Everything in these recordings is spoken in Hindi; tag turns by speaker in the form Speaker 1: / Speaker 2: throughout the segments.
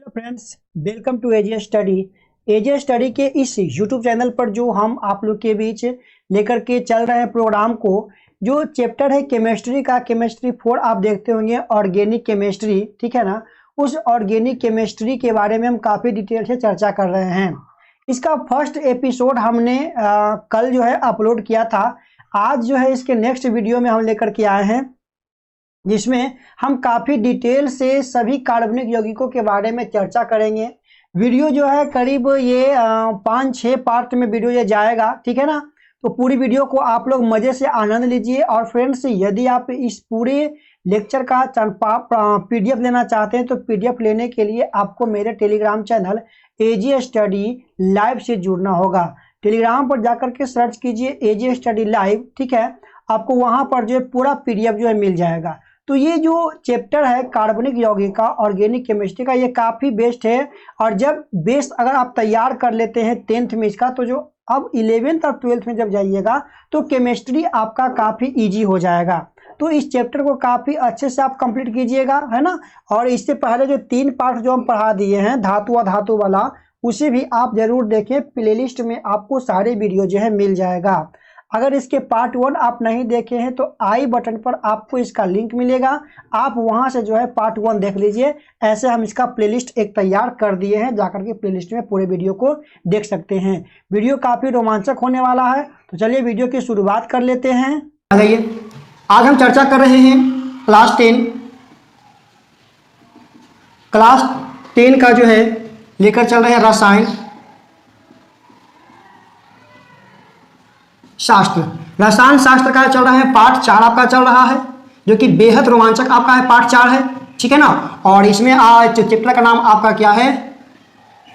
Speaker 1: Hello friends, welcome to AJ study. AJ study के इस यूट्यूब चैनल पर जो हम आप लोग के बीच लेकर के चल रहे हैं प्रोग्राम को, जो चैप्टर है केमिस्ट्री का, केमिस्ट्री 4 आप देखते होंगे, ऑर्गेनिक केमिस्ट्री, ठीक है ना। उस ऑर्गेनिक केमिस्ट्री के बारे में हम काफ़ी डिटेल से चर्चा कर रहे हैं। इसका फर्स्ट एपिसोड हमने कल जो है अपलोड किया था। आज जो है इसके नेक्स्ट वीडियो में हम लेकर के आए हैं, जिसमें हम काफ़ी डिटेल से सभी कार्बनिक यौगिकों के बारे में चर्चा करेंगे। वीडियो जो है करीब ये 5-6 पार्ट में वीडियो ये जाएगा, ठीक है ना। तो पूरी वीडियो को आप लोग मज़े से आनंद लीजिए। और फ्रेंड्स, यदि आप इस पूरे लेक्चर का पीडीएफ लेना चाहते हैं तो पीडीएफ लेने के लिए आपको मेरे टेलीग्राम चैनल एजे स्टडी लाइव से जुड़ना होगा। टेलीग्राम पर जाकर के सर्च कीजिए एजे स्टडी लाइव, ठीक है। आपको वहाँ पर जो है पूरा पीडीएफ जो है मिल जाएगा। तो ये जो चैप्टर है कार्बनिक यौगिक का, ऑर्गेनिक केमिस्ट्री का, ये काफ़ी बेस्ट है। और जब बेस्ट अगर आप तैयार कर लेते हैं 10th में इसका, तो जो अब 11th और 12th में जब जाइएगा तो केमिस्ट्री आपका काफ़ी इजी हो जाएगा। तो इस चैप्टर को काफ़ी अच्छे से आप कंप्लीट कीजिएगा, है ना। और इससे पहले जो 3 पार्ट जो हम पढ़ा दिए हैं धातु अधातु वाला, उसे भी आप जरूर देखें। प्लेलिस्ट में आपको सारे वीडियो जो है मिल जाएगा। अगर इसके पार्ट 1 आप नहीं देखे हैं तो आई बटन पर आपको इसका लिंक मिलेगा, आप वहां से जो है पार्ट 1 देख लीजिए। ऐसे हम इसका प्लेलिस्ट एक तैयार कर दिए हैं, जाकर के प्लेलिस्ट में पूरे वीडियो को देख सकते हैं। वीडियो काफ़ी रोमांचक होने वाला है, तो चलिए वीडियो की शुरुआत कर लेते हैं। आइए, आज हम चर्चा कर रहे हैं क्लास 10 का जो है लेकर चल रहे हैं रसायन शास्त्र। रसायन शास्त्र का चल रहा है पार्ट 4 आपका चल रहा है, जो कि बेहद रोमांचक आपका है, पार्ट 4 है, ठीक है ना। और इसमें चैप्टर का नाम आपका क्या है?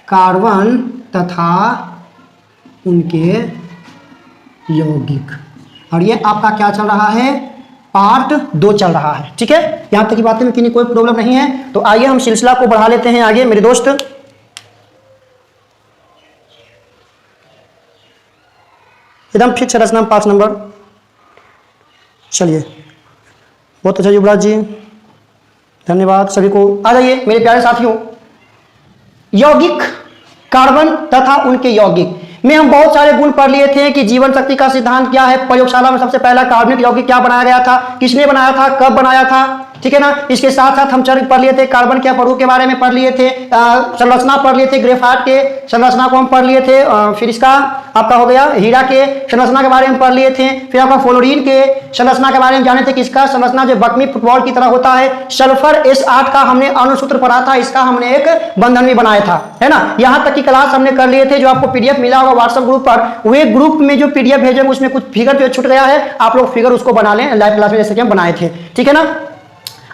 Speaker 1: कार्बन तथा उनके यौगिक। और ये आपका क्या चल रहा है? पार्ट 2 चल रहा है, ठीक है। यहाँ तक की बातें में किन्हीं कोई प्रॉब्लम नहीं है। तो आइए हम सिलसिला को बढ़ा लेते हैं आगे मेरे दोस्त। एकदम फिक्स रचना 5 नंबर। चलिए, बहुत अच्छा युवराज जी, धन्यवाद सभी को। आ जाइए मेरे प्यारे साथियों। यौगिक, कार्बन तथा उनके यौगिक में हम बहुत सारे गुण पढ़ लिए थे कि जीवन शक्ति का सिद्धांत क्या है। प्रयोगशाला में सबसे पहला कार्बनिक यौगिक क्या बनाया गया था, किसने बनाया था, कब बनाया था, ठीक है ना। इसके साथ साथ हम पढ़ लिए थे कार्बन के अपरूप के बारे में पढ़ लिए थे, संरचना पढ़ लिए थे, ग्रेफाइट के संरचना को हम पढ़ लिए थे। फिर इसका आपका हो गया हीरा के संरचना के बारे में पढ़ लिए थे। फिर आपका फ्लोरीन के संरचना के बारे में जाने थे कि इसका संरचना जो बकमी फुटबॉल की तरह होता है। सल्फर S8 का हमने अणुसूत्र पढ़ा था, इसका हमने एक बंधन भी बनाया था, है ना। यहाँ तक की क्लास हमने कर लिए थे। जो आपको पीडीएफ मिला होगा व्हाट्सएप ग्रुप पर, वे ग्रुप में जो पीडीएफ भेजेंगे उसमें कुछ फिगर जो छूट गया है, आप लोग फिगर उसको बना लें लाइव क्लास में, जैसे कि हम बनाए थे, ठीक है ना।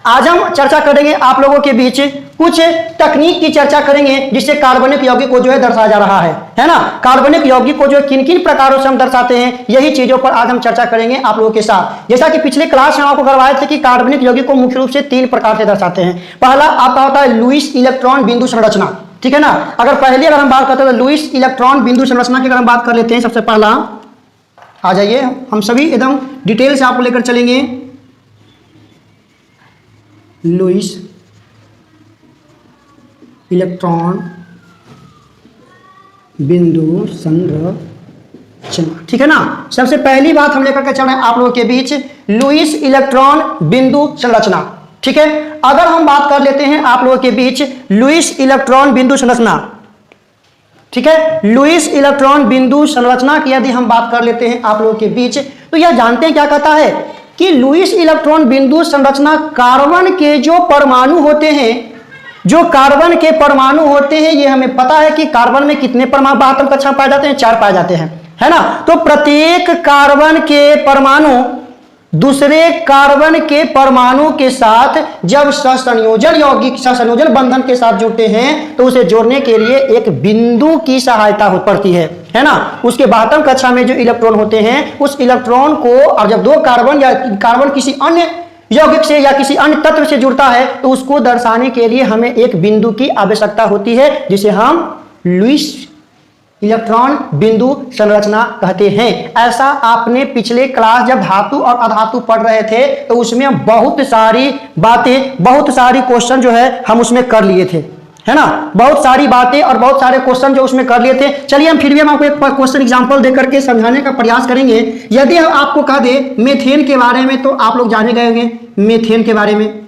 Speaker 1: आज हम चर्चा करेंगे आप लोगों के बीच कुछ तकनीक की चर्चा करेंगे जिससे कार्बनिक यौगिक को जो है दर्शाया जा रहा है ना। कार्बनिक यौगिक को जो किन किन प्रकारों से हम दर्शाते हैं, यही चीजों पर आज हम चर्चा करेंगे आप लोगों के साथ। जैसा कि पिछले क्लास में आपको करवाए थे कि कार्बनिक यौगिक को मुख्य रूप से 3 प्रकार से दर्शाते हैं। पहला आपका होता है लुईस इलेक्ट्रॉन बिंदु संरचना, ठीक है ना। अगर हम बात करते हैं तो लुईस इलेक्ट्रॉन बिंदु संरचना की अगर हम बात कर लेते हैं, सबसे पहला आ जाइए, हम सभी एकदम डिटेल से आपको लेकर चलेंगे। लुईस इलेक्ट्रॉन बिंदु संरचना, ठीक है ना। सबसे पहली बात हम लेकर के चल रहे हैं आप लोगों के बीच लुईस इलेक्ट्रॉन बिंदु संरचना, ठीक है। अगर हम बात कर लेते हैं आप लोगों के बीच लुईस इलेक्ट्रॉन बिंदु संरचना, ठीक है, लुईस इलेक्ट्रॉन बिंदु संरचना की यदि हम बात कर लेते हैं आप लोगों के बीच, तो यह जानते हैं क्या कहता है कि लुईस इलेक्ट्रॉन बिंदु संरचना कार्बन के जो परमाणु होते हैं, जो कार्बन के परमाणु होते हैं, ये हमें पता है कि कार्बन में कितने परमाणु आत्म कक्षा पाए जाते हैं, 4 पाए जाते हैं, है ना। तो प्रत्येक कार्बन के परमाणु दूसरे कार्बन के परमाणु के साथ जब सहसंयोजन बंधन के साथ जुड़ते हैं तो उसे जोड़ने के लिए एक बिंदु की सहायता पड़ती है ना। उसके 12वीं कक्षा में जो इलेक्ट्रॉन होते हैं, उस इलेक्ट्रॉन को, और जब 2 कार्बन या कार्बन किसी अन्य यौगिक से या किसी अन्य तत्व से जुड़ता है तो उसको दर्शाने के लिए हमें एक बिंदु की आवश्यकता होती है, जिसे हम लुईस इलेक्ट्रॉन बिंदु संरचना कहते हैं। ऐसा आपने पिछले क्लास जब धातु और अधातु पढ़ रहे थे तो उसमें बहुत सारी बातें, बहुत सारी क्वेश्चन जो है हम उसमें कर लिए थे, है ना। बहुत सारी बातें और बहुत सारे क्वेश्चन जो उसमें कर लिए थे। चलिए हम फिर भी हम आपको एक क्वेश्चन एग्जांपल दे करके समझाने का प्रयास करेंगे। यदि हम आपको कह दे मीथेन के बारे में, तो आप लोग जाने गए होंगे मीथेन के बारे में।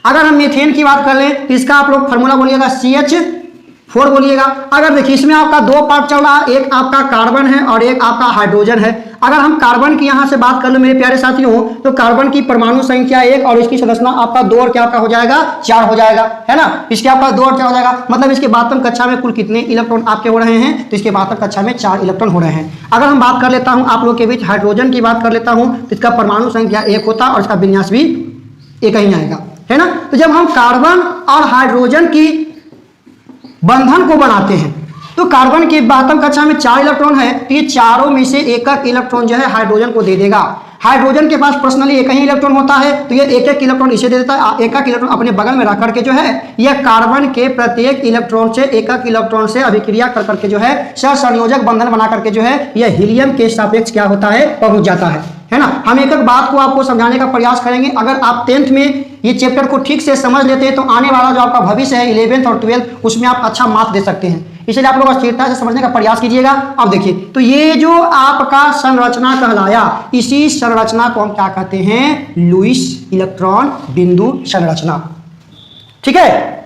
Speaker 1: अगर हम मीथेन की बात कर लें तो इसका आप लोग फॉर्मूला बोलिएगा CH4 बोलिएगा। अगर देखिए इसमें आपका दो पार्ट चल रहा है, एक आपका कार्बन है और एक आपका हाइड्रोजन है। अगर हम कार्बन की यहां से बात कर लो मेरे प्यारे साथियों, तो कार्बन की परमाणु संख्या 1 और इसकी संरचना आपका 2 और क्या हो जाएगा 4 हो जाएगा, है ना। इसके आपका 2 और 4 हो जाएगा, मतलब इसके बाद कक्षा में कुल कितने इलेक्ट्रॉन आपके हो रहे हैं, तो इसके बाद कक्षा में 4 इलेक्ट्रॉन हो रहे हैं। अगर हम बात कर लेता हूं आप लोग के बीच हाइड्रोजन की बात कर लेता हूं, तो इसका परमाणु संख्या 1 होता और इसका विन्यास भी एक ही आएगा, है ना। तो जब हम कार्बन और हाइड्रोजन की बंधन को बनाते हैं, तो कार्बन की बातम कक्षा में 4 इलेक्ट्रॉन है, तो ये चारों में से एक इलेक्ट्रॉन जो है हाइड्रोजन को दे देगा। हाइड्रोजन के पास पर्सनली एक ही इलेक्ट्रॉन होता है, तो ये एक इलेक्ट्रॉन इसे दे देता है। एक इलेक्ट्रॉन अपने बगल में रख करके जो है यह कार्बन के प्रत्येक इलेक्ट्रॉन से एक इलेक्ट्रॉन से अभिक्रिया कर करके जो है सहसंयोजक बंधन बना करके जो है यह हीलियम के सापेक्ष क्या होता है, पहुंच जाता है ना। हम एक एक बात को आपको समझाने का प्रयास करेंगे। अगर आप 10th में ये चैप्टर को ठीक से समझ लेते हैं, तो आने वाला जो आपका भविष्य है 11th और 12th उसमें आप अच्छा मार्क्स दे सकते हैं। इसलिए आप लोग स्थिरता से समझने का प्रयास कीजिएगा। अब देखिए, तो ये जो आपका संरचना कहलाया, इसी संरचना को हम क्या कहते हैं, लुईस इलेक्ट्रॉन बिंदु संरचना। ठीक है।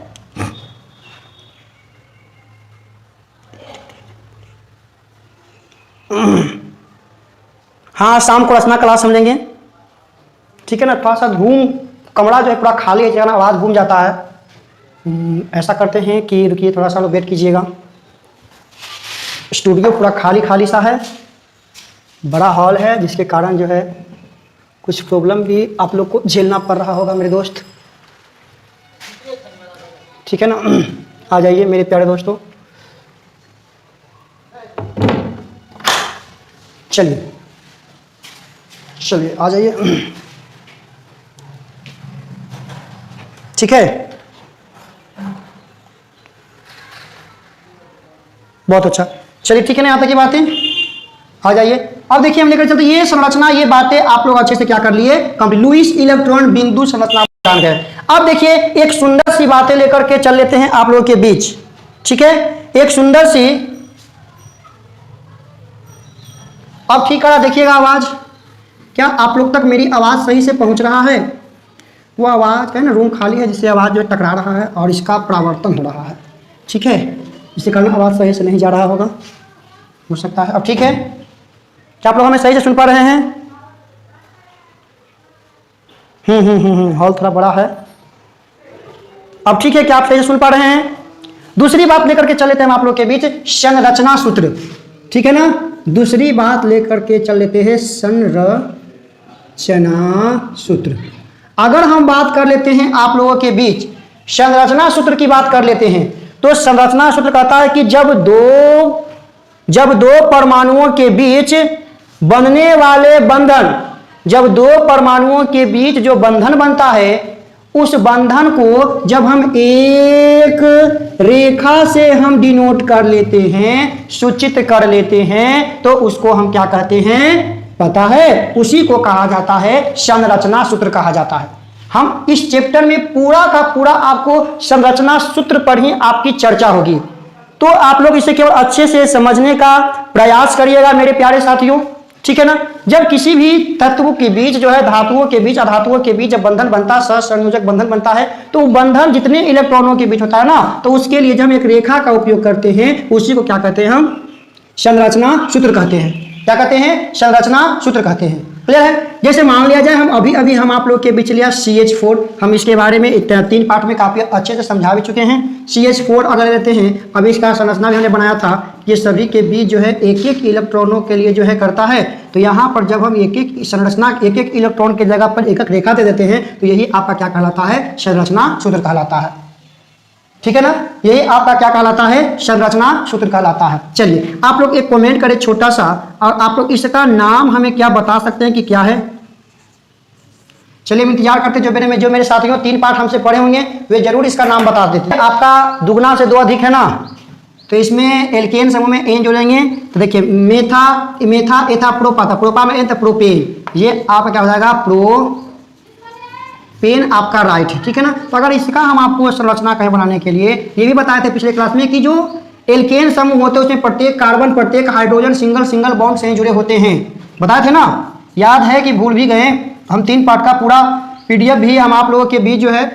Speaker 1: हाँ, शाम को रचना क्लास समझेंगे, ठीक है ना। थोड़ा सा कमरा जो है पूरा खाली है, जगह आवाज़ घूम जाता है। ऐसा करते हैं कि रुकिए थोड़ा सा लोग वेट कीजिएगा। स्टूडियो पूरा खाली सा है, बड़ा हॉल है, जिसके कारण जो है कुछ प्रॉब्लम भी आप लोग को झेलना पड़ रहा होगा मेरे दोस्त, ठीक है ना। आ जाइए मेरे प्यारे दोस्तों, चलिए आ जाइए, ठीक है। बहुत अच्छा, चलिए ठीक है ना, यहाँ तक की बातें। आ जाइए, अब देखिए हम लेकर चलते ये संरचना, ये बातें आप लोग अच्छे से क्या कर लिए, कंप्लीट। लुईस इलेक्ट्रॉन बिंदु संरचना जान गए। अब देखिए एक सुंदर सी बातें लेकर के चल लेते हैं आप लोगों के बीच, ठीक है। एक सुंदर सी, अब ठीक करा, देखिएगा आवाज, क्या आप लोग तक मेरी आवाज सही से पहुंच रहा है। वो आवाज है ना, रूम खाली है, जिससे आवाज जो है टकरा रहा है और इसका परावर्तन हो रहा है, ठीक है। इसके कारण आवाज सही से नहीं जा रहा होगा, हो सकता है। अब ठीक है, क्या आप लोग हमें सही से सुन पा रहे हैं। हॉल थोड़ा बड़ा है। अब ठीक है, क्या आप सही से सुन पा रहे हैं। दूसरी बात लेकर के चल लेते हैं हम आप लोग के बीच, संरचना सूत्र, ठीक है ना। दूसरी बात लेकर के चल लेते हैं संरचना सूत्र। अगर हम बात कर लेते हैं आप लोगों के बीच संरचना सूत्र की बात कर लेते हैं, तो संरचना सूत्र कहता है कि जब दो परमाणुओं के बीच बनने वाले बंधन, जब दो परमाणुओं के बीच जो बंधन बनता है, उस बंधन को जब हम एक रेखा से हम डिनोट कर लेते हैं, सूचित कर लेते हैं, तो उसको हम क्या कहते हैं पता है, उसी को कहा जाता है संरचना सूत्र कहा जाता है। हम इस चैप्टर में पूरा का पूरा आपको संरचना सूत्र पर ही आपकी चर्चा होगी, तो आप लोग इसे केवल अच्छे से समझने का प्रयास करिएगा मेरे प्यारे साथियों, ठीक है ना। जब किसी भी तत्व के बीच जो है धातुओं के बीच अधातुओं के बीच जब बंधन बनता है, सहसंयोजक बंधन बनता है, तो बंधन जितने इलेक्ट्रॉनों के बीच होता है ना, तो उसके लिए जब हम एक रेखा का उपयोग करते हैं, उसी को क्या कहते हैं हम संरचना सूत्र कहते हैं। क्या कहते हैं, संरचना सूत्र कहते हैं। क्लियर है। जैसे मान लिया जाए हम अभी हम आप लोग के बीच लिया CH4, हम इसके बारे में 3 पार्ट में काफी अच्छे से समझा भी चुके हैं। CH4 अगर लेते हैं, अभी इसका संरचना भी हमने बनाया था, ये सभी के बीच जो है एक एक इलेक्ट्रॉनों के लिए जो है करता है। तो यहाँ पर जब हम एक एक संरचना एक एक इलेक्ट्रॉन के जगह पर एक एक रेखा दे देते हैं, तो यही आपका क्या कहलाता है, संरचना सूत्र कहलाता है, ठीक है ना। यही आपका क्या कहलाता है, संरचना सूत्र कहलाता है। चलिए आप लोग एक कमेंट करें छोटा सा, और आप लोग इसका नाम हमें क्या बता सकते हैं कि क्या है। चलिए हम इंतजार करते हैं, जो मेरे साथियों 3 पार्ट हमसे पढ़े होंगे वे जरूर इसका नाम बता देते हैं। आपका दुगना से 2 अधिक है ना, तो इसमें एल्केन समूह में एन जोड़ेंगे, तो देखिए मेथा एथा प्रोपा था, प्रोपा में एन था प्रोपेन, ये आपका क्या हो जाएगा पेन आपका राइट है, ठीक है ना। तो अगर इसका हम आपको संरचना कहें बनाने के लिए, ये भी बताए थे पिछले क्लास में कि जो एल्केन समूह होते हैं उसमें प्रत्येक कार्बन प्रत्येक हाइड्रोजन सिंगल सिंगल बॉन्ड से जुड़े होते हैं, बताए थे ना। याद है कि भूल भी गए? हम 3 पार्ट का पूरा PDF भी हम आप लोगों के बीच जो है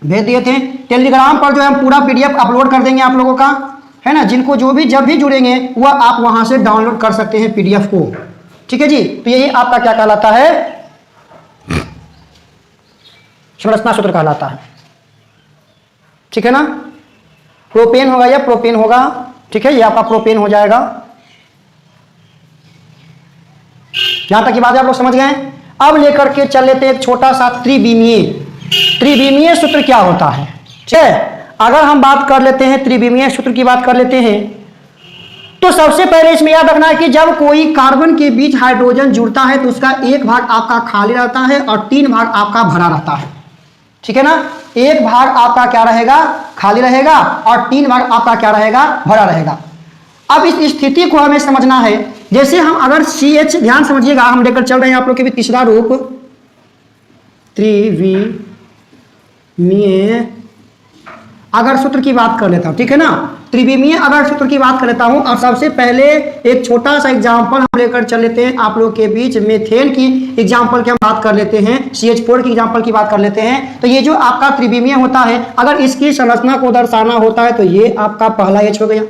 Speaker 1: भेज दिए थे। टेलीग्राम पर जो है हम पूरा PDF अपलोड कर देंगे आप लोगों का, है ना। जिनको जो भी जब भी जुड़ेंगे वह आप वहां से डाउनलोड कर सकते हैं PDF को, ठीक है जी। तो यही आपका क्या कहलाता है, संरचना सूत्र कहलाता है, ठीक है ना। प्रोपेन होगा या प्रोपेन होगा, ठीक है, ये आपका प्रोपेन हो जाएगा। यहां तक की बात आप लोग समझ गए। अब लेकर के चल लेते हैं एक छोटा सा त्रिविमीय सूत्र क्या होता है, ठीक है। अगर हम बात कर लेते हैं त्रिविमीय सूत्र की बात कर लेते हैं, तो सबसे पहले इसमें याद रखना है कि जब कोई कार्बन के बीच हाइड्रोजन जुड़ता है तो उसका एक भाग आपका खाली रहता है और 3 भाग आपका भरा रहता है, ठीक है ना। एक भाग आपका क्या रहेगा, खाली रहेगा, और 3 भाग आपका क्या रहेगा, भरा रहेगा। अब इस स्थिति को हमें समझना है। जैसे हम अगर CH, ध्यान समझिएगा, हम लेकर चल रहे हैं आप लोग के भी तीसरा रूप त्रिविमीय अगर सूत्र की बात कर लेता हूं, ठीक है ना। त्रिविमीय अगर सूत्र की बात कर लेता हूं, और सबसे पहले एक छोटा सा एग्जांपल हम लेकर चल लेते हैं आप लोग के बीच। मेथेन की एग्जांपल की हम बात कर लेते हैं, CH4 की एग्जांपल की बात कर लेते हैं। तो ये जो आपका त्रिविमीय होता है, अगर इसकी संरचना को दर्शाना होता है तो ये आपका पहला H हो गया,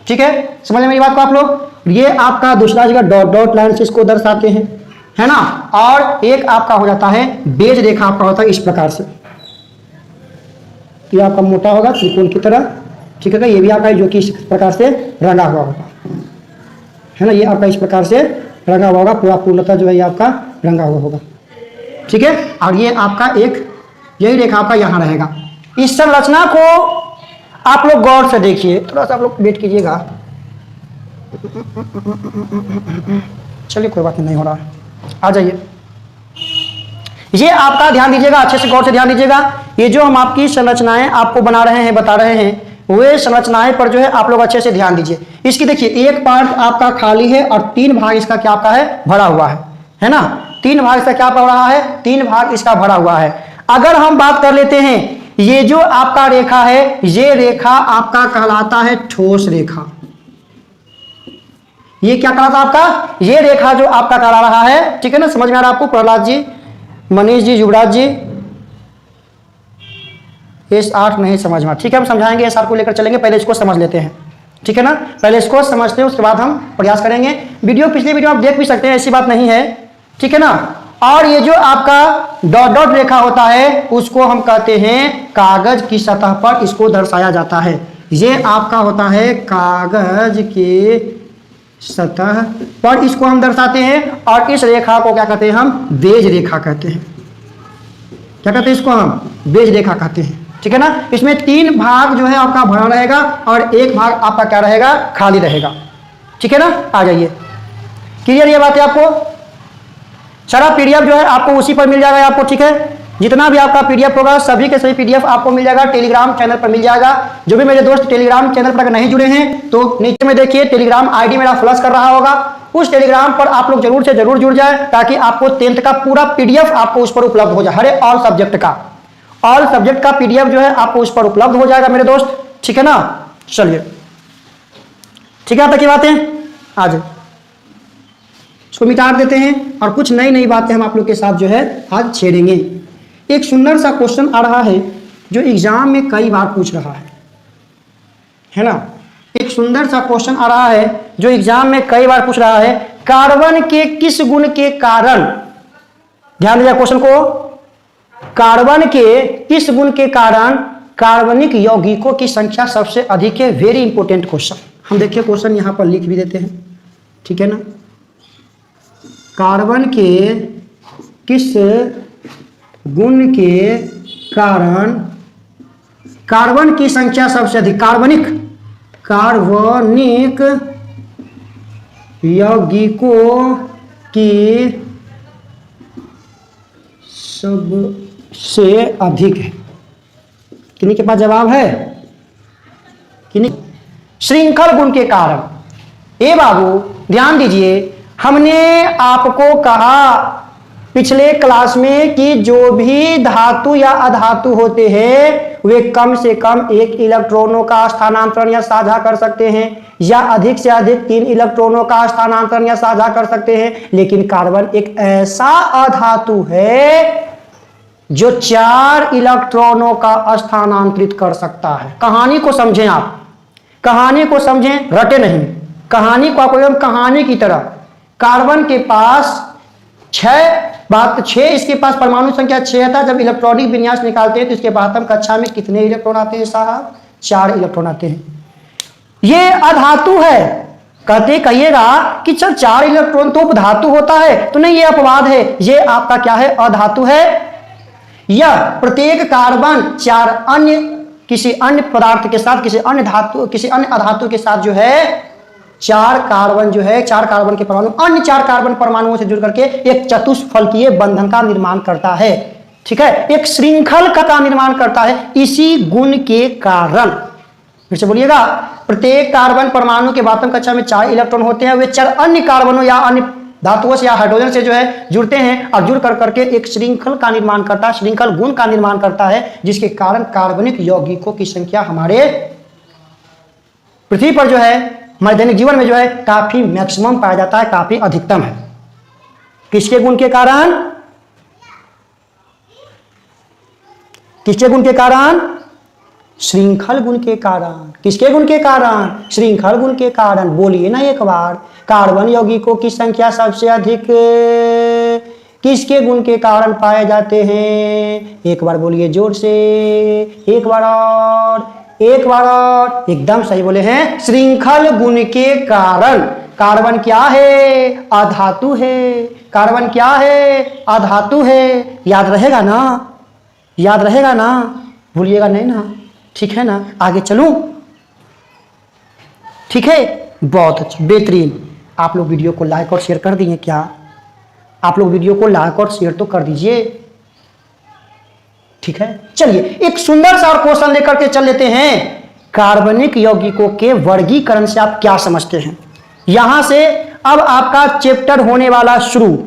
Speaker 1: ठीक है। समझ मेरी बात को आप लोग। ये आपका दूसरा जगह डॉट डॉट लाइन से इसको दर्शाते हैं, है ना। और एक आपका हो जाता है बेज रेखा, आपका होता है इस प्रकार से, ये आपका मोटा होगा त्रिकोण की तरह, ठीक है। ये भी आपका जो कि इस प्रकार से रंगा हुआ होगा, है ना। ये आपका इस प्रकार से रंगा हुआ होगा, पूरा पूर्णतः जो है ये आपका रंगा हुआ होगा, ठीक है। और ये आपका एक यही रेखा आपका यहाँ रहेगा। इस संरचना को आप लोग गौर से देखिए, थोड़ा सा आप लोग वेट कीजिएगा। चलिए कोई बात नहीं हो रहा, आ जाइए। ये आपका ध्यान दीजिएगा, अच्छे से गौर से ध्यान दीजिएगा। ये जो हम आपकी संरचनाएं आपको बना रहे हैं, बता रहे हैं, वे संरचनाएं पर जो है आप लोग अच्छे से ध्यान दीजिए। इसकी देखिए, एक पार्ट आपका खाली है और 3 भाग इसका क्या आपका है, भरा हुआ है ना। 3 भाग इसका क्या पड़ रहा है, 3 भाग इसका भरा हुआ है। अगर हम बात कर लेते हैं, ये जो आपका रेखा है, ये रेखा आपका कहलाता है ठोस रेखा। ये क्या कहलाता है आपका, ये रेखा जो आपका कहला रहा है, ठीक है ना। समझ में आ रहा है आपको? प्रहलाद जी, मनीष जी, युवराज जी, S8 नहीं समझ में, ठीक है। हम समझाएंगे, S8 को लेकर चलेंगे, पहले इसको समझ लेते हैं, ठीक है ना। पहले इसको समझते हैं, उसके बाद हम प्रयास करेंगे। पिछली वीडियो आप देख भी सकते हैं, ऐसी बात नहीं है, ठीक है ना। और ये जो आपका डॉट डॉट रेखा होता है, उसको हम कहते हैं कागज की सतह पर इसको दर्शाया जाता है। ये आपका होता है कागज के सतह पर इसको हम दर्शाते हैं, और इस रेखा को क्या कहते हैं, हम बेज रेखा कहते हैं। क्या कहते हैं इसको, हम बेज रेखा कहते हैं, ठीक है ना। इसमें 3 भाग जो है आपका भरा रहेगा और एक भाग आपका क्या रहेगा, खाली रहेगा, ठीक है ना। आ जाइए, क्लियर ये बात है आपको। सारा PDF जो है आपको उसी पर मिल जाएगा आपको, ठीक है। जितना भी आपका PDF होगा, सभी के सभी PDF आपको मिल जाएगा, टेलीग्राम चैनल पर मिल जाएगा। जो भी मेरे दोस्त टेलीग्राम चैनल पर अगर नहीं जुड़े हैं तो नीचे में देखिए टेलीग्राम ID मेरा फ्लश कर रहा होगा, उस टेलीग्राम पर आप लोग जरूर से जरूर जुड़ जाए, ताकि आपको 10th का पूरा PDF आपको उस पर उपलब्ध हो जाए। हर ऑल सब्जेक्ट का PDF जो है आपको उस पर उपलब्ध हो जाएगा मेरे दोस्त, ठीक है ना। चलिए, ठीक है, तक की बातें आज इसको मिटा देते हैं और कुछ नई नई बातें हम आप लोग के साथ जो है आज छेड़ेंगे। एक सुंदर सा क्वेश्चन आ रहा है जो एग्जाम में कई बार पूछ रहा है ना। एक सुंदर सा क्वेश्चन आ रहा है जो एग्जाम में कई बार पूछ रहा है, कार्बन के किस गुण के कारण, ध्यान दीजिए क्वेश्चन को, कार्बन के किस गुण के कारण कार्बनिक यौगिकों की संख्या सबसे अधिक है। Very important question. हम देखिए क्वेश्चन यहां पर लिख भी देते हैं, ठीक है ना। कार्बन के किस गुण के कारण कार्बन की संख्या सबसे अधिक, कार्बनिक यौगिकों की सबसे अधिक है। किन्हीं के पास जवाब है? किन्हीं? श्रृंखल गुण के कारण। ए बाबू ध्यान दीजिए, हमने आपको कहा पिछले क्लास में कि जो भी धातु या अधातु होते हैं वे कम से कम एक इलेक्ट्रॉनों का स्थानांतरण या साझा कर सकते हैं या अधिक से अधिक 3 इलेक्ट्रॉनों का स्थानांतरण या साझा कर सकते हैं। लेकिन कार्बन एक ऐसा अधातु है जो 4 इलेक्ट्रॉनों का स्थानांतरित कर सकता है। कहानी को समझें, आप कहानी को समझें, रटे नहीं, कहानी को आपको एकदम कहानी की तरह। कार्बन के पास 6 इसके पास परमाणु संख्या 6 था। जब इलेक्ट्रॉनिक विन्यास निकालते हैं तो इसके बाद हम कक्षा में कितने इलेक्ट्रॉन आते हैं साहब? 4 इलेक्ट्रॉन आते हैं। ये अधातु है। कहिएगा कि चल 4 इलेक्ट्रॉन तो धातु होता है, तो नहीं, ये अपवाद है। ये आपका क्या है? अधातु है। यह प्रत्येक कार्बन 4 अन्य किसी अन्य पदार्थ के साथ, किसी अन्य अधातु के साथ जो है 4 कार्बन जो है, 4 कार्बन के परमाणु अन्य 4 कार्बन परमाणुओं से जुड़ करके एक चतुष्फलकीय बंधन का निर्माण करता है। ठीक है, एक श्रृंखल का निर्माण करता है। इसी गुण के कारण, फिर से बोलिएगा, प्रत्येक कार्बन परमाणु के बातम कक्षा में 4 इलेक्ट्रॉन होते हैं। वे 4 अन्य कार्बनों या अन्य धातुओं से या हाइड्रोजन से जो है जुड़ते हैं और जुड़ करके एक श्रृंखल का निर्माण करता है, श्रृंखल गुण का निर्माण करता है, जिसके कारण कार्बनिक यौगिकों की संख्या हमारे पृथ्वी पर जो है, हमारे दैनिक जीवन में जो है काफी मैक्सिमम पाया जाता है, काफी अधिकतम है। किसके गुण के कारण? किसके गुण के कारण? श्रृंखल गुण के कारण। किसके गुण के कारण? श्रृंखल गुण के कारण। बोलिए ना एक बार, कार्बन यौगिकों की संख्या सबसे अधिक किसके गुण के कारण पाए जाते हैं? एक बार बोलिए जोर से, एक बार और, एक बार और। एकदम सही बोले हैं, श्रृंखल गुण के कारण। कार्बन क्या है? अधातु है। कार्बन क्या है? अधातु है। याद रहेगा ना? याद रहेगा ना? भूलिएगा नहीं ना? ठीक है ना? आगे चलूं? ठीक है, बहुत अच्छा, बेहतरीन। आप लोग वीडियो को लाइक और शेयर कर दिए क्या? आप लोग वीडियो को लाइक और शेयर तो कर दीजिए। ठीक है, चलिए एक सुंदर सा क्वेश्चन लेकर के चल लेते हैं। कार्बनिक यौगिकों के वर्गीकरण से आप क्या समझते हैं? यहां से अब आपका चैप्टर होने वाला शुरू।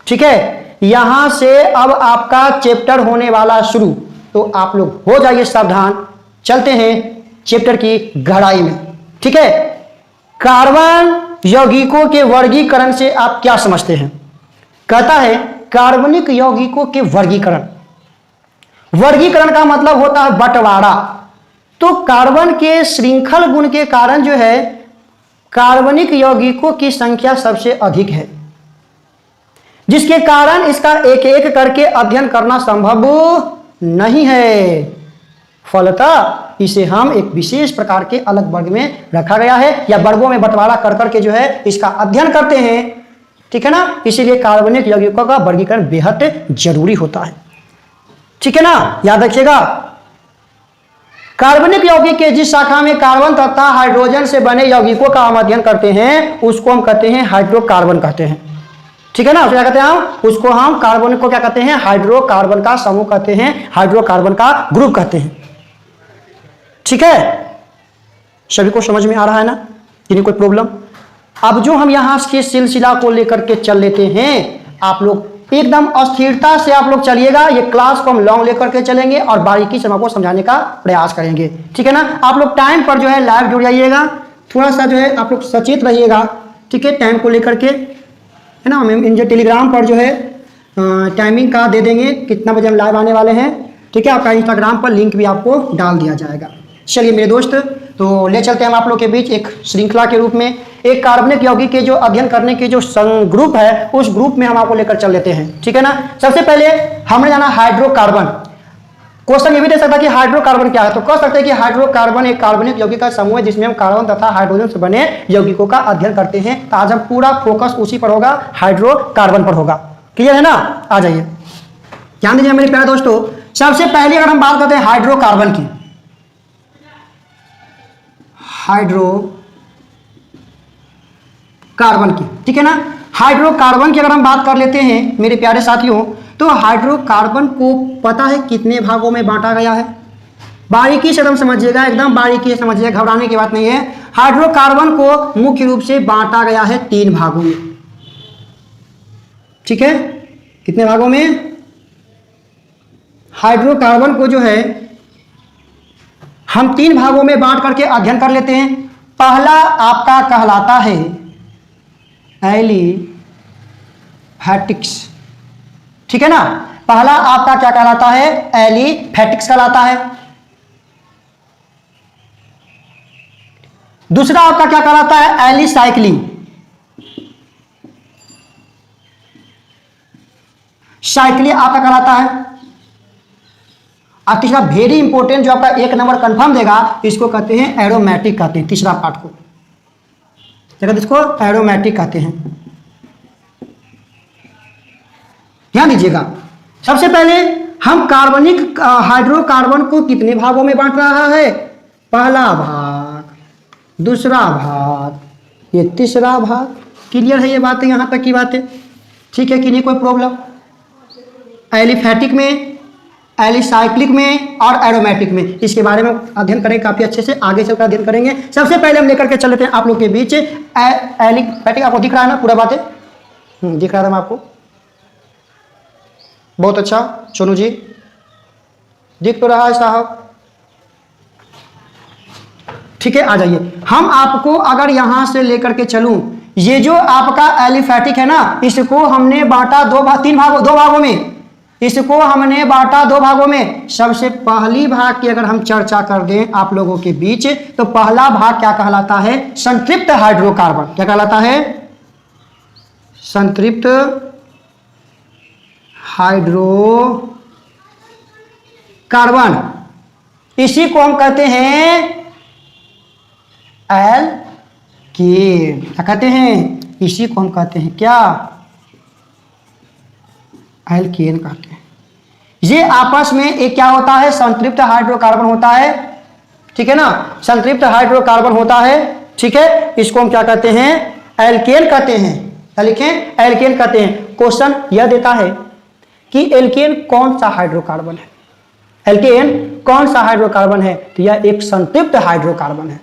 Speaker 1: ठीक है, यहां से अब आपका चैप्टर होने वाला शुरू। तो आप लोग हो जाइए सावधान। चलते हैं चैप्टर की गहराई में। ठीक है, कार्बन यौगिकों के वर्गीकरण से आप क्या समझते हैं? कहता है कार्बनिक यौगिकों के वर्गीकरण। वर्गीकरण का मतलब होता है बंटवारा। तो कार्बन के श्रृंखल गुण के कारण जो है कार्बनिक यौगिकों की संख्या सबसे अधिक है, जिसके कारण इसका एक एक करके अध्ययन करना संभव नहीं है। फलतः इसे हम एक विशेष प्रकार के अलग वर्ग में रखा गया है या वर्गों में बंटवारा कर करके जो है इसका अध्ययन करते हैं। ठीक है ना? इसीलिए कार्बनिक यौगिकों का वर्गीकरण बेहद जरूरी होता है। ठीक है ना? याद रखिएगा, कार्बनिक यौगिक के जिस शाखा में कार्बन तथा हाइड्रोजन से बने यौगिकों का हम अध्ययन करते हैं उसको हम कहते हैं हाइड्रोकार्बन कहते हैं। ठीक है ना? क्या कहते हैं हम? उसको हम कार्बन को क्या कहते हैं? हाइड्रोकार्बन का समूह कहते हैं, हाइड्रोकार्बन का ग्रुप कहते हैं। ठीक है, सभी को समझ में आ रहा है ना? इन्हें कोई प्रॉब्लम? अब जो हम यहां के सिलसिला को लेकर के चल लेते हैं, आप लोग एकदम अस्थिरता से आप लोग चलिएगा। ये क्लास को हम लॉन्ग लेकर के चलेंगे और बारीकी से आपको समझाने का प्रयास करेंगे। ठीक है ना? आप लोग टाइम पर जो है लाइव जुड़ जाइएगा, थोड़ा सा जो है आप लोग सचेत रहिएगा। ठीक है, टाइम को लेकर के, है ना? हम इन टेलीग्राम पर जो है टाइमिंग का दे देंगे, कितना बजे हम लाइव आने वाले हैं। ठीक है, आपका इंस्टाग्राम पर लिंक भी आपको डाल दिया जाएगा। चलिए मेरे दोस्त, तो ले चलते हैं हम आप लोग के बीच एक श्रृंखला के रूप में एक कार्बनिक यौगिक के जो अध्ययन करने के जो ग्रुप है उस ग्रुप में हम आपको लेकर चल लेते हैं। ठीक है ना? सबसे पहले हमने जाना हाइड्रोकार्बन। क्वेश्चन ये भी दे सकता है कि हाइड्रोकार्बन क्या है, तो कह सकते हैं कि हाइड्रोकार्बन एक कार्बनिक यौगिक का समूह है जिसमें हम कार्बन तथा हाइड्रोजन से बने यौगिकों का अध्ययन करते हैं। तो आज हम पूरा फोकस उसी पर होगा, हाइड्रोकार्बन पर होगा। क्लियर है ना? आ जाइए, ध्यान दीजिए मेरे प्यारे दोस्तों। सबसे पहले अगर हम बात करते हैं हाइड्रोकार्बन की, हाइड्रोकार्बन की, ठीक है ना? हाइड्रोकार्बन की अगर हम बात कर लेते हैं मेरे प्यारे साथियों, तो हाइड्रोकार्बन को पता है कितने भागों में बांटा गया है? बारीकी से एकदम समझिएगा, एकदम बारीकी से समझिएगा, घबराने की बात नहीं है। हाइड्रोकार्बन को मुख्य रूप से बांटा गया है 3 भागों में। ठीक है, कितने भागों में? हाइड्रोकार्बन को जो है हम 3 भागों में बांट करके अध्ययन कर लेते हैं। पहला आपका कहलाता है एलिफैटिक्स, ठीक है ना। पहला आपका क्या कहलाता है? एलिफैटिक्स कहलाता है। दूसरा आपका क्या कहलाता है? एलिसाइक्लिन। साइक्लिन आपका कहलाता है। और तीसरा वेरी इंपॉर्टेंट जो आपका 1 नंबर कंफर्म देगा, इसको कहते हैं एरोमेटिक कहते हैं। तीसरा पार्ट को क्या कहते हैं? इसको एरोमेटिक कहते हैं। ध्यान दीजिएगा, सबसे पहले हम कार्बनिक हाइड्रोकार्बन को कितने भागों में बांट रहा है? पहला भाग, दूसरा भाग, ये तीसरा भाग। क्लियर है ये बातें? यहां तक की बातें ठीक है कि नहीं? कोई प्रॉब्लम? एलिफैटिक में, एलिसाइक्लिक में और एरोमेटिक में, इसके बारे में अध्ययन करेंगे काफी अच्छे से, आगे चलकर अध्ययन करेंगे। सबसे पहले हम लेकर के चल लेते हैं आप लोग के बीच एलिफैटिक। आपको दिख रहा है ना पूरा बातें? दिख रहा था मैं आपको? बहुत अच्छा सोनू जी, दिख तो रहा है साहब, ठीक है। आ जाइए, हम आपको अगर यहां से लेकर के चलूं, ये जो आपका एलिफैटिक है ना, इसको हमने बांटा दो भागों में। इसको हमने बांटा 2 भागों में। सबसे पहली भाग की अगर हम चर्चा कर दें आप लोगों के बीच, तो पहला भाग क्या कहलाता है? संतृप्त हाइड्रोकार्बन। क्या कहलाता है? संतृप्त हाइड्रोकार्बन। इसी को हम कहते हैं एल्केन। क्या कहते हैं? इसी को हम कहते हैं क्या? एल्केन कहते हैं। ये आपस में एक क्या होता है? संतृप्त हाइड्रोकार्बन होता है, ठीक है ना। संतृप्त हाइड्रोकार्बन होता है, ठीक है। इसको हम क्या कहते हैं? एल्केन कहते हैं। एल्केन कहते हैं। क्वेश्चन यह देता है कि एल्केन कौन सा हाइड्रोकार्बन है? एल्केन कौन सा हाइड्रोकार्बन है? तो यह एक संतृप्त हाइड्रोकार्बन है।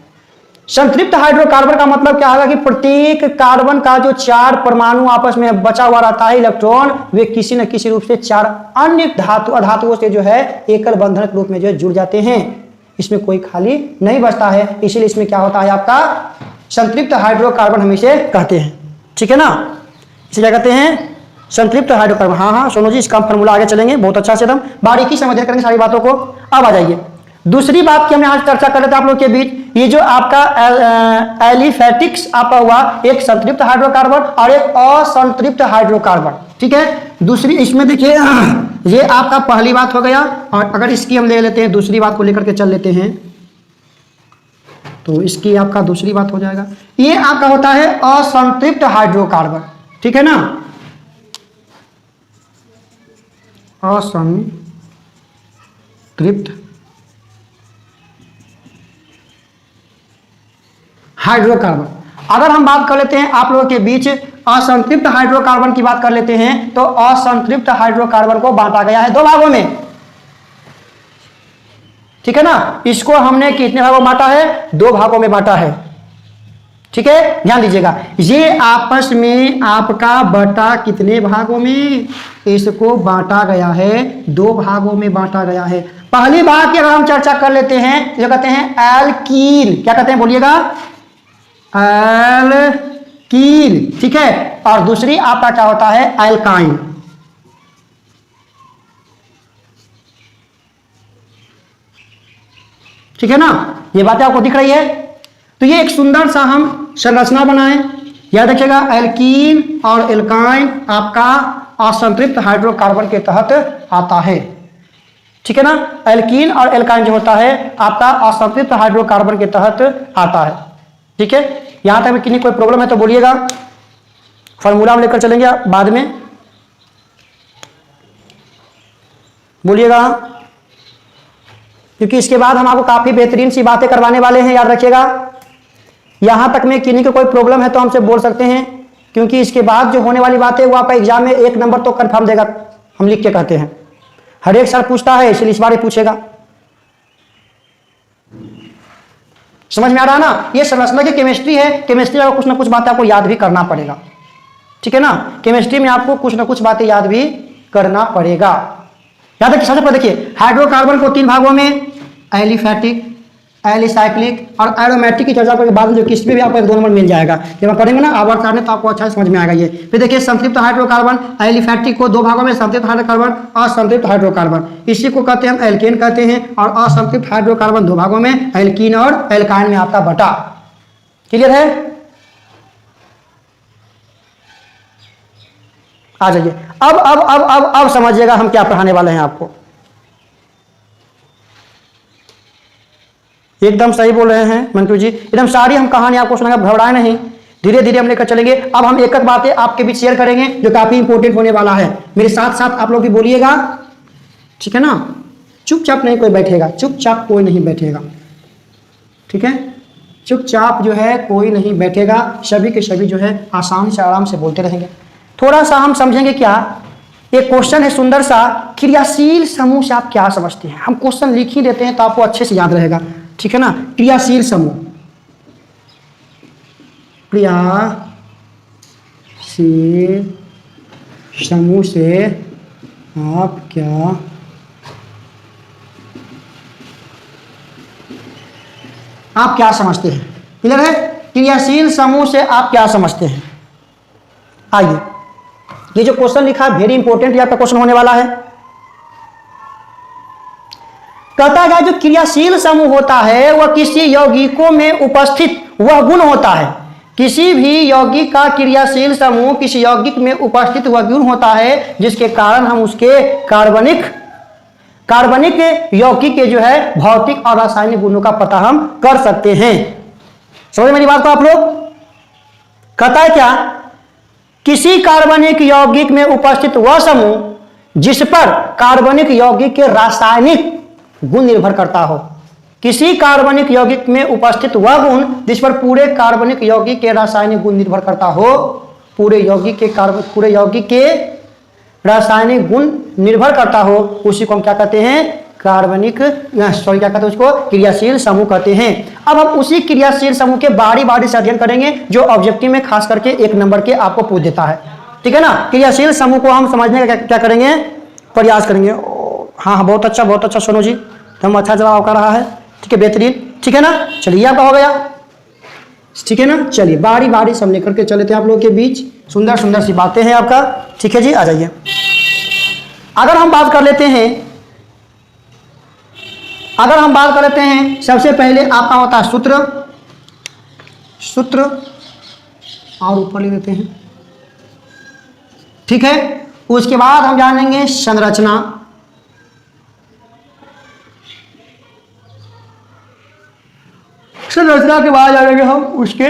Speaker 1: संतृप्त हाइड्रोकार्बन का मतलब क्या होगा कि प्रत्येक कार्बन का जो 4 परमाणु आपस में बचा हुआ रहता है इलेक्ट्रॉन, वे किसी न किसी रूप से 4 अन्य धातुओं से जो है एकल बंधन के रूप में जो है जुड़ जाते हैं। इसमें कोई खाली नहीं बचता है, इसीलिए इसमें क्या होता है? आपका संतृप्त हाइड्रोकार्बन हम इसे कहते हैं, ठीक है ना। इसे क्या कहते हैं? संतृप्त हाइड्रोकार्बन। हाँ सोनू जी, इसका फॉर्मूला आगे चलेंगे बहुत अच्छा से, एकदम बारीकी से समझ करेंगे सारी बातों को। अब आ जाइए दूसरी बात की हमने आज चर्चा कर रहे थे आप लोग के बीच, ये जो आपका एलिफैटिक्स आपका हुआ, एक संतृप्त हाइड्रोकार्बन और एक असंतृप्त हाइड्रोकार्बन, ठीक है। दूसरी इसमें देखिए, ये आपका पहली बात हो गया। और अगर इसकी हम ले लेते हैं, दूसरी बात को लेकर के चल लेते हैं, तो इसकी आपका दूसरी बात हो जाएगा। ये आपका होता है असंतृप्त हाइड्रोकार्बन, ठीक है ना। असंतृप्त हाइड्रोकार्बन। अगर हम बात कर लेते हैं आप लोगों के बीच असंतृप्त हाइड्रोकार्बन की बात कर लेते हैं, तो असंतृप्त हाइड्रोकार्बन को बांटा गया है 2 भागों में, ठीक है ना। इसको हमने कितने भागों में बांटा है? 2 भागों में बांटा है, ठीक है। ध्यान दीजिएगा, ये आपस में आपका बटा कितने भागों में? इसको बांटा गया है 2 भागों में बांटा गया है। पहली भाग की अगर हम चर्चा कर लेते हैं, जो कहते हैं एल्कीन। क्या कहते हैं? बोलिएगा, एल्कीन, ठीक है। और दूसरी आपका क्या होता है? एल्काइन। ठीक है ना। ये बातें आपको दिख रही है? तो ये एक सुंदर सा हम संरचना बनाएं, याद रखिएगा। एल्कीन और एल्काइन आपका असंतृप्त हाइड्रोकार्बन के तहत आता है, ठीक है ना। एल्कीन और एल्काइन जो होता है आपका असंतृप्त हाइड्रोकार्बन के तहत आता है, ठीक है। यहां तक किन्हीं कोई प्रॉब्लम है तो बोलिएगा, फॉर्मूला हम लेकर चलेंगे बाद में, बोलिएगा, क्योंकि इसके बाद हम आपको काफी बेहतरीन सी बातें करवाने वाले हैं, याद रखिएगा। यहां तक में किन्हीं को कोई प्रॉब्लम है तो हमसे बोल सकते हैं, क्योंकि इसके बाद जो होने वाली बातें वो आपका एग्जाम में 1 नंबर तो कंफर्म देगा, हम लिख के कहते हैं। हर एक सर पूछता है, इसलिए इस बार ही पूछेगा। समझ में आ रहा है ना। ये संरचना की केमिस्ट्री है, केमिस्ट्री में कुछ ना कुछ बातें आपको याद भी करना पड़ेगा, ठीक है ना। केमिस्ट्री में आपको कुछ ना कुछ बातें याद भी करना पड़ेगा। याद रखिए, सबसे पहले देखिए हाइड्रोकार्बन को 3 भागों में एलिफैटिक, एलिसाइक्लिक और एरोमेटिक की चर्चा करने के बाद जो किसी भी आपको 1-2 नंबर मिल जाएगा। जब आप पढ़ेंगे ना आवर्त सारणी तो आपको अच्छा समझ में आएगा ये। फिर देखिए संतृप्त हाइड्रोकार्बन, एलिफैटिक को 2 भागों में, संतृप्त हाइड्रोकार्बन, असंतृप्त हाइड्रोकार्बन। इसी को कहते हैं हम एल्केन कहते हैं, और असंतृप्त हाइड्रोकार्बन 2 भागों में, एल्कीन और एल्काइन में आपका बटा। क्लियर है? आ जाइए अब समझिएगा हम क्या पढ़ाने वाले हैं आपको। एकदम सही बोल रहे हैं मंटू जी, एकदम सारी हम कहानी आपको सुनाएंगे, घबराए नहीं, धीरे धीरे हम लेकर चलेंगे। अब हम एक एक बातें आपके बीच शेयर करेंगे जो काफी इंपॉर्टेंट होने वाला है। मेरे साथ साथ आप लोग भी बोलिएगा, ठीक है ना? चुपचाप नहीं कोई बैठेगा, चुपचाप कोई नहीं बैठेगा, ठीक है? चुपचाप जो है कोई नहीं बैठेगा, सभी के सभी जो है आसानी से आराम से बोलते रहेंगे। थोड़ा सा हम समझेंगे क्या, एक क्वेश्चन है सुंदर सा, क्रियाशील समूह से आप क्या समझते हैं? हम क्वेश्चन लिख ही देते हैं तो आपको अच्छे से याद रहेगा, ठीक है ना? क्रियाशील समूह, क्रियाशील समूह से आप क्या समझते हैं? क्लियर है? क्रियाशील समूह से आप क्या समझते हैं? आइए, ये जो क्वेश्चन लिखा है वेरी इंपॉर्टेंट ये आपका क्वेश्चन होने वाला है। कहता है जो क्रियाशील समूह होता है वह किसी यौगिकों में उपस्थित वह गुण होता है। किसी भी यौगिक का क्रियाशील समूह किसी यौगिक में उपस्थित वह गुण होता है जिसके कारण हम उसके कार्बनिक यौगिक के जो है भौतिक और रासायनिक गुणों का पता हम कर सकते हैं। समझ मेरी बात को आप लोग? कहता है क्या, किसी कार्बनिक यौगिक में उपस्थित वह समूह जिस पर कार्बनिक यौगिक के रासायनिक गुण निर्भर करता हो। किसी कार्बनिक यौगिक में उपस्थित वह गुण जिस पर पूरे कार्बनिक यौगिक के रासायनिक गुण निर्भर करता हो। पूरे यौगिक के रासायनिक गुण निर्भर करता हो, उसी को हम क्या कहते हैं? क्या कहते हैं उसको? क्रियाशील समूह कहते हैं। अब हम उसी क्रियाशील समूह के बारी बारी से अध्ययन करेंगे जो ऑब्जेक्टिव में खास करके 1 नंबर के आपको पूछ देता है, ठीक है ना? क्रियाशील समूह को हम समझने का क्या करेंगे? प्रयास करेंगे। हाँ, बहुत अच्छा सोनू जी, हम अच्छा जवाब कर रहा है, ठीक है, बेहतरीन, ठीक है ना? चलिए आपका हो गया, ठीक है ना? चलिए बारी बारी सब लेकर के चले थे आप लोगों के बीच, सुंदर सुंदर सी बातें हैं आपका, ठीक है जी? आ जाइए। अगर हम बात कर लेते हैं सबसे पहले आपका होता है सूत्र और ऊपर ले लेते हैं, ठीक है? उसके बाद हम जानेंगे संरचना, संरचना के बाद जानेंगे हम उसके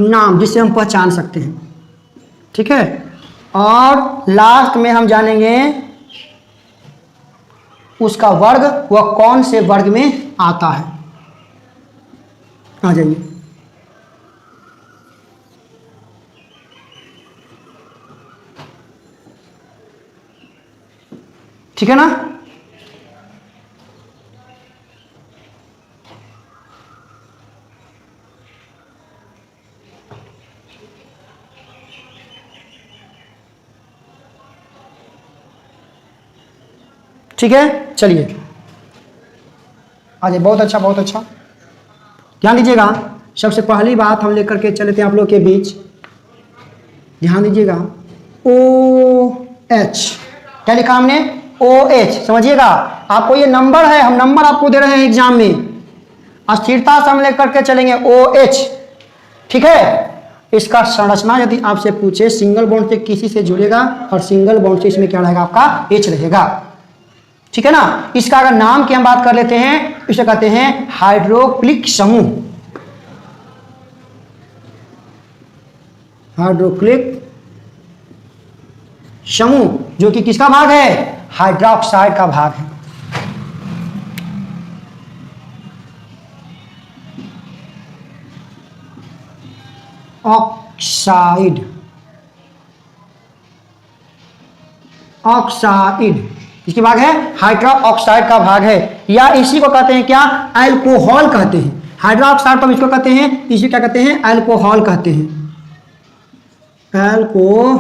Speaker 1: नाम जिससे हम पहचान सकते हैं, ठीक है? और लास्ट में हम जानेंगे उसका वर्ग, वह कौन से वर्ग में आता है। आ जाइए। ठीक है ना? ठीक है, चलिए आगे। बहुत अच्छा ध्यान दीजिएगा। सबसे पहली बात हम लेकर के चले थे आप लोग के बीच, ध्यान दीजिएगा। OH क्या लिखा हमने? OH। समझिएगा, आपको ये नंबर है, हम नंबर आपको दे रहे हैं एग्जाम में, अस्थिरता से हम लेकर के चलेंगे OH, ठीक है? इसका संरचना यदि आपसे पूछे सिंगल बॉन्ड से किसी से जुड़ेगा और सिंगल बॉन्ड से इसमें क्या रहेगा? आपका H रहेगा, ठीक है ना? इसका अगर नाम की हम बात कर लेते हैं, इसे कहते हैं हाइड्रोक्लिक समूह। हाइड्रोक्लिक समूह जो कि किसका भाग है? हाइड्रोक्साइड का भाग है। ऑक्साइड इसके भाग है, हाइड्रोक्साइड का भाग है, या इसी को कहते हैं क्या? अल्कोहल कहते हैं। हाइड्रोक्साइड तो इसको कहते हैं, इसी क्या कहते हैं? अल्कोहल कहते हैं, अल्कोहल,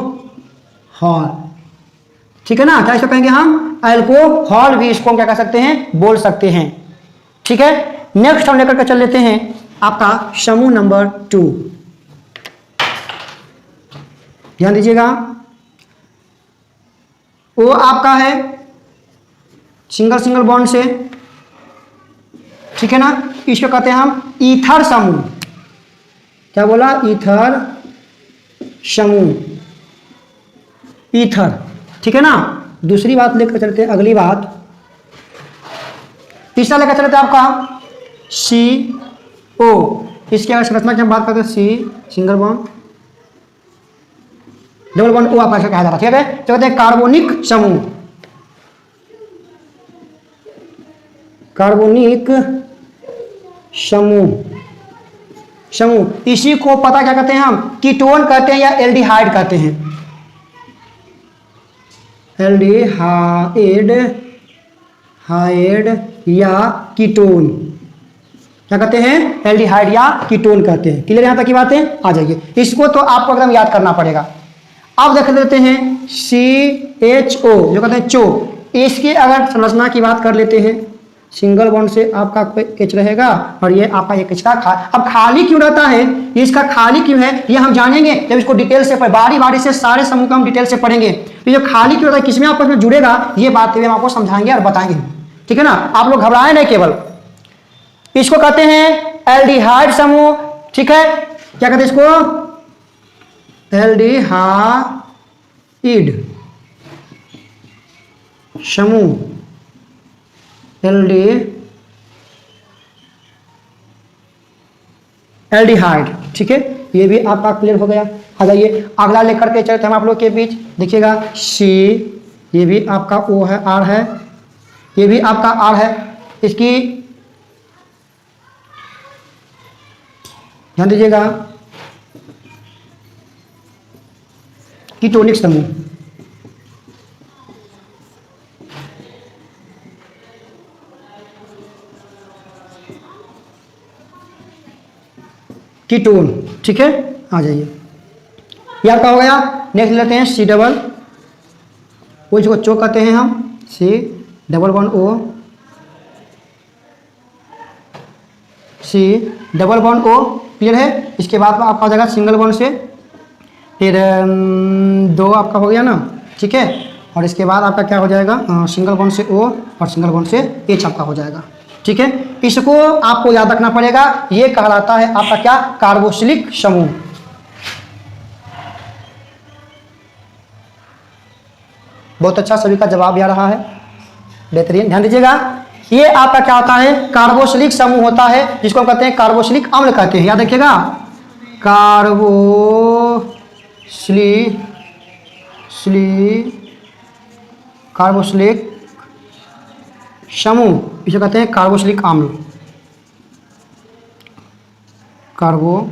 Speaker 1: ठीक है ना, क्या इसको कहेंगे हम, अल्कोहल भी इसको हम क्या कह सकते हैं, बोल सकते हैं। ठीक है, नेक्स्ट हम लेकर के चल लेते हैं आपका समूह नंबर 2। ध्यान दीजिएगा, वो आपका है सिंगल सिंगल बॉन्ड से, ठीक है ना, इसको कहते हैं हम ईथर समूह। क्या बोला, ईथर समूह, ईथर। ठीक है ना, दूसरी बात लेकर चलते हैं, अगली बात, तीसरा लेकर चलते हैं आपका CO। इसकी अगर संरचना की हम बात करते हैं, C single bond, double bond O आपका कहा जाता है। ठीक है, तो कहते हैं कार्बोनिक समूह, कार्बोनिक समूह, समूह। इसी को पता क्या कहते हैं हम, कीटोन कहते हैं या एल्डिहाइड कहते हैं, एल्डिहाइड, हाइड या कीटोन, क्या कहते हैं, एल्डिहाइड या कीटोन कहते हैं। क्लियर, यहां तक की बातें आ जाइए। इसको तो आपको एकदम याद करना पड़ेगा। अब देख लेते हैं CHO, जो कहते हैं चो। इसकी अगर संरचना की बात कर लेते हैं, सिंगल बॉन्ड से आपका H रहेगा और ये आपका एक H का अब खाली क्यों रहता है, ये इसका खाली क्यों है, ये हम जानेंगे जब इसको डिटेल से बारी बारी से सारे समूह को हम डिटेल से पढ़ेंगे। तो ये खाली क्यों रहता है, किसमें आपस में जुड़ेगा, ये बात हम आपको समझाएंगे और बताएंगे। ठीक है ना, आप लोग घबराए नहीं केवल। इसको कहते हैं एल्डिहाइड समूह। ठीक है, क्या कहते हैं इसको, एल्डिहाइड समूह, एल्डिहाइड। ठीक है, ये भी आपका क्लियर हो गया। आ जाइए अगला लेकर के चलते हम आप लोग के बीच, देखिएगा C, ये भी आपका O है, R है, ये भी आपका R है। इसकी ध्यान दीजिएगा, कीटोनिक समूह, कीटोन। ठीक है, आ जाइए, यह क्या हो गया। नेक्स्ट लेते हैं C डबल, वो इसको चो कहते हैं हम, C double bond O, C double bond O। Clear है, इसके बाद आपका हो जाएगा सिंगल बॉन्ड से, फिर 2 आपका हो गया ना। ठीक है, और इसके बाद आपका क्या हो जाएगा, सिंगल बॉन्ड से O और सिंगल बॉन्ड से H आपका हो जाएगा। ठीक है, इसको आपको याद रखना पड़ेगा, ये कहलाता है आपका क्या, कार्बोक्सिलिक समूह। बहुत अच्छा, सभी का जवाब भी आ रहा है, बेहतरीन। ध्यान दीजिएगा, ये आपका क्या होता है, कार्बोक्सिलिक समूह होता है, जिसको कहते हैं कार्बोक्सिलिक अम्ल कहते हैं। याद रखिएगा, कार्बोक्सिलिक समूह, इसे कहते हैं कार्बोक्सिलिक अम्ल, कार्बोक्सिलिक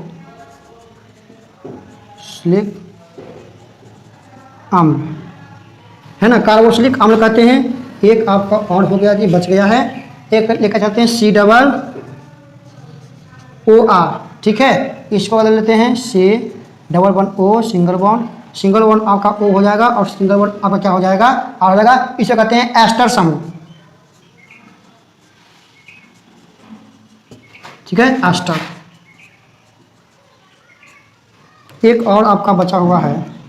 Speaker 1: अम्ल है ना, कार्बोक्सिलिक अम्ल कहते हैं। एक आपका और हो गया जी, बच गया है, एक लेकर चलते हैं C डबल OR। ठीक है, इसको बदल लेते हैं C double bond O single bond, single bond आपका O हो जाएगा और सिंगल बॉन्ड आपका क्या हो जाएगा, R हो जाएगा। इसे कहते हैं एस्टर समूह। ठीक है, एस्टर। एक और आपका बचा हुआ है,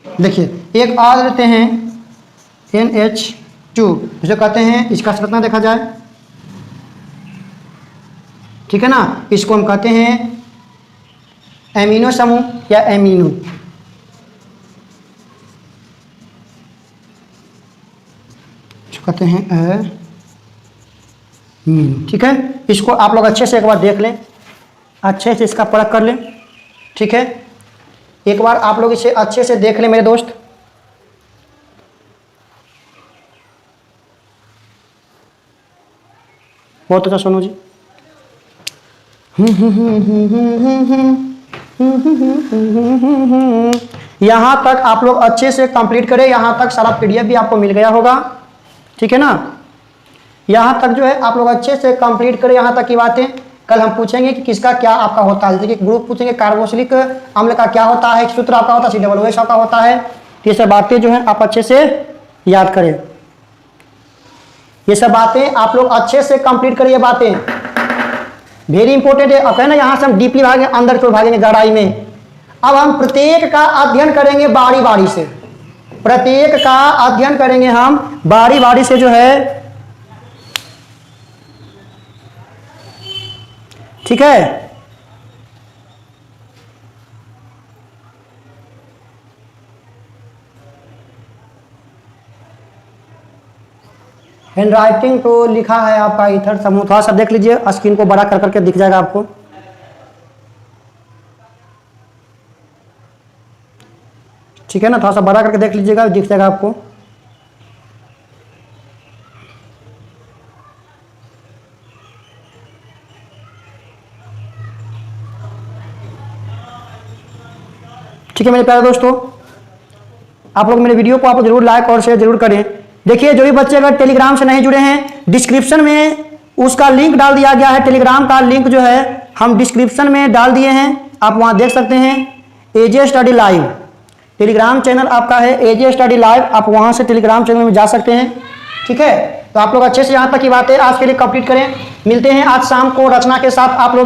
Speaker 1: देखिए एक और लेते हैं NH2, जो कहते हैं, इसका संरचना देखा जाए, ठीक है ना, इसको हम कहते हैं एमिनो समूह या एमिनो। कहते हैं एमिनो। ठीक है, इसको आप लोग अच्छे से एक बार देख लें, अच्छे से इसका परख कर लें। ठीक है, एक बार आप लोग इसे अच्छे से देख लें मेरे दोस्त। बहुत अच्छा सोनू जी। यहाँ तक आप लोग अच्छे से कंप्लीट करें, यहाँ तक सारा PDF भी आपको मिल गया होगा। ठीक है ना, यहाँ तक जो है आप लोग अच्छे से कंप्लीट करें, यहाँ तक की बातें। कल हम पूछेंगे कि किसका क्या आपका होता है। देखिए ग्रुप पूछेंगे कार्बोक्सिलिक अम्ल का क्या होता है, सूत्र आपका होता है COOH का होता है। तो ये सब बातें जो है आप अच्छे से याद करें, ये सब बातें आप लोग अच्छे से कंप्लीट करिए, बातें वेरी इंपॉर्टेंट है। अब है ना, यहाँ से हम डीपली भागेंगे, अंदर की ओर भागेंगे गहराई में। अब हम प्रत्येक का अध्ययन करेंगे बारी बारी से, प्रत्येक का अध्ययन करेंगे हम बारी बारी से जो है, ठीक है। हैंडराइटिंग तो लिखा है आपका ईथर समूह, थोड़ा सा देख लीजिए, स्क्रीन को बड़ा कर करके दिख जाएगा आपको। ठीक है ना, थोड़ा सा बड़ा करके देख लीजिएगा, दिख जाएगा आपको। ठीक है मेरे प्यारे दोस्तों, आप लोग मेरे वीडियो को आप जरूर लाइक और शेयर जरूर करें। देखिए जो भी बच्चे अगर टेलीग्राम से नहीं जुड़े हैं, डिस्क्रिप्शन में उसका लिंक डाल दिया गया है, टेलीग्राम का लिंक जो है हम डिस्क्रिप्शन में डाल दिए हैं, आप वहां देख सकते हैं। एजे स्टडी लाइव टेलीग्राम चैनल आपका है, एजे स्टडी लाइव, आप वहां से टेलीग्राम चैनल में जा सकते हैं। ठीक है, तो आप लोग अच्छे से यहाँ तक की बातें आज के लिए कंप्लीट करें। मिलते हैं आज शाम को रचना के साथ। आप लोग